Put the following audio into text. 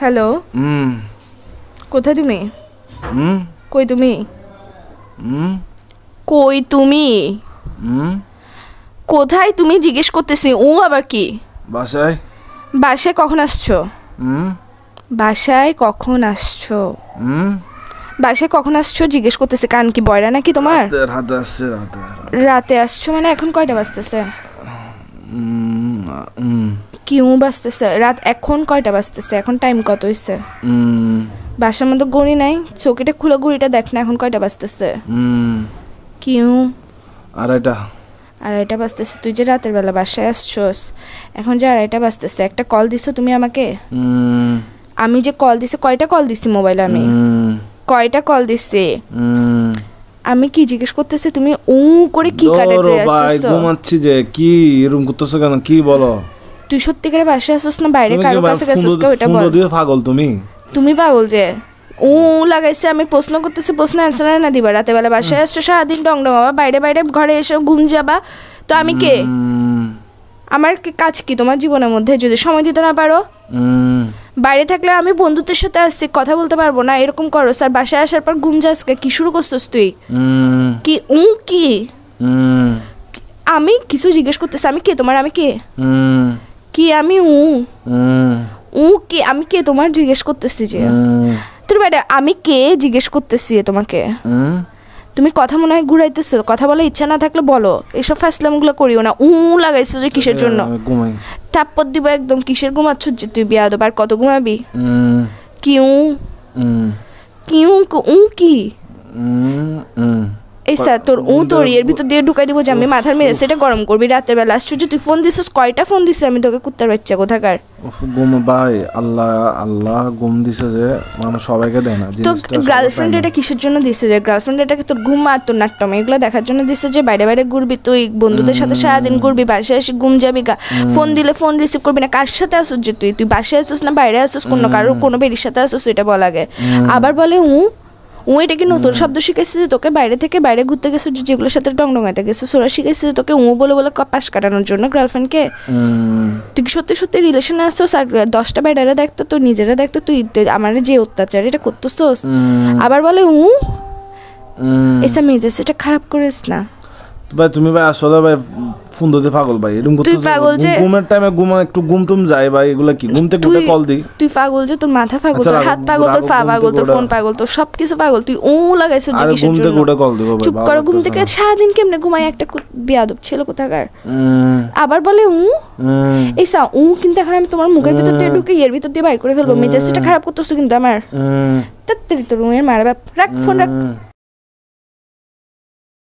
hello কোথায় তুমি কই তুমি কই তুমি কোথায় তুমি জিজ্ঞেস করতেছি আবার কি বাসায় বাসায় কখন আসছো বাসায় কখন আসছো বাসায় কখন আসছো জিজ্ঞেস করতেছে কান কি বয়রা নাকি তোমার রাতে আসছে রাতে আসছো মানে এখন কয়টা বাজতেছে কিউ বাজতেছে রাত এখন কয়টা বাজতেছে এখন টাইম কত হইছে বাসার মধ্যে ঘড়ি নাই চৌকিটা খুলে ঘড়িটা দেখ না এখন কয়টা বাজতেছে কিউ আড়াইটা বাজতেছে তুই যে রাতের বেলা বাসায় আসছোস এখন যে আড়াইটা বাজতেছে একটা কল দিছো তুমি আমাকে আমি যে কল দিছি কয়টা কল দিছি মোবাইলে আমি কয়টা কল দিছি আমি কি জিজ্ঞেস করতেছি তুমি করে কি কাটাতে যাচ্ছিস ঘুমাচ্ছি যে কি এরকম করতেছ কেন কি বলো তুই সত্যিকারে বাসায় আসছিস না বাইরে কারো কাছে গেছিস কে ওটা বল পাগল তুমি পাগল যে লাগাইছে আমি প্রশ্ন করতেছি প্রশ্ন অ্যান্সার না দিবা রাতে বেলা বাসায় আসছো সারাদিন ডং ডং আবার বাইরে বাইরে ঘরে এসে ঘুম যাবা তো আমি কে আমার কাজ কি তোমার জীবনের মধ্যে যদি সময় দিতে না পারো বাইরে থাকলে আমি বন্ধুদের সাথে আসছি কথা বলতে পারবো না এরকম করো স্যার বাসায় আসার পর ঘুম যাস কি শুরু করছিস তুই কি কি আমি কিছু জিজ্ঞেস করতেছি আমি কে তোমার আমি কে কি আমি কি আমি কে তোমার জিজ্ঞেস করতেছি যে তোর বাইরে আমি কে জিজ্ঞেস করতেছি তোমাকে তুমি কথা মনে হয় ঘুরাইতেছো কথা বলার ইচ্ছা না থাকলে বলো এইসব ফাসলামগুলো করিও না লাগাইছো যে কিসের জন্য থাপ্পড় দিব একদম কিসের ঘুমাচ্ছ যে তুই বিয়াদব আর কত ঘুমাবি কি কি এই স্যার তোর এর ভিতর দিয়ে ঢুকাই দিব যে আমি মাথার মেরে সেটা গরম করবি রাতের বেলা আসছো যে তুই ফোন দিছিস কয়টা ফোন দিছিস আমি তোকে কুত্তার বাচ্চা কোথাকার ভাই আল্লাহ ঘুম দিছে যে মানুষ সবাইকে দেয় না তো গার্লফ্রেন্ড এটা কিসের জন্য দিছে যে গার্লফ্রেন্ড এটাকে তোর ঘুম আর তোর নাট্যম এগুলো দেখার জন্য দিছে যে বাইরে বাইরে ঘুরবি তুই বন্ধুদের সাথে সারাদিন ঘুরবি বাসায় এসে ঘুম যাবি ফোন দিলে ফোন রিসিভ করবি না কার সাথে আসছিস যে তুই বাসায় আসছিস না বাইরে আসছিস কোনো বেরির সাথে আসছিস এটা বল আগে আবার বলে এটা কি নতুন শব্দ শিখেছিস যে তোকে বাইরে থেকে বাইরে ঘুরতে গেছো যেগুলোর সাথে ডংডঙাইতে গেছো ওরা শিখেছিস যে তোকে বলে বলে পাশ কাটানোর জন্য গার্লফ্রেন্ডকে তুই সত্যি সত্যি রিলেশনে আসছোস আর 10টা বাইরেরা দেখতো তো নিজেরা দেখতো তুই আমার যে অত্যাচার এটা করতেছোস আবার বলে এসা মেজাজ এটা খারাপ করিস না ভাই তুমি ভাই আসলে ভাই ফোন দিতে পাগল ভাই এরকম করতে ঘুমের টাইমে একটু ঘুম যায় ভাই এগুলা কি ঘুম থেকে উঠে কল দিই তুই পাগল যে তোর মাথা পাগল তোর হাত পাগল তোর পা পাগল তোর ফোন পাগল তোর সবকিছু পাগল তুই লাগাইছ যে কিসের জন্য ঘুম থেকে উঠে কল দিব ভাই চুপ করো ঘুম থেকে সারাদিন কেমনে ঘুমাই একটা বিয়াদব ছেলে কোথাকার আবার বলে এইসা কিন্তু এখন আমি তোমার মুখের ভিতর দিয়ে ঢুকে এর ভিতর দিয়ে বাইর করে ফেলবো মেজাজটা খারাপ করতেছো কিন্তু আমার তাড়াতাড়ি তোর মারা বাপ রাখ ফোন রাখ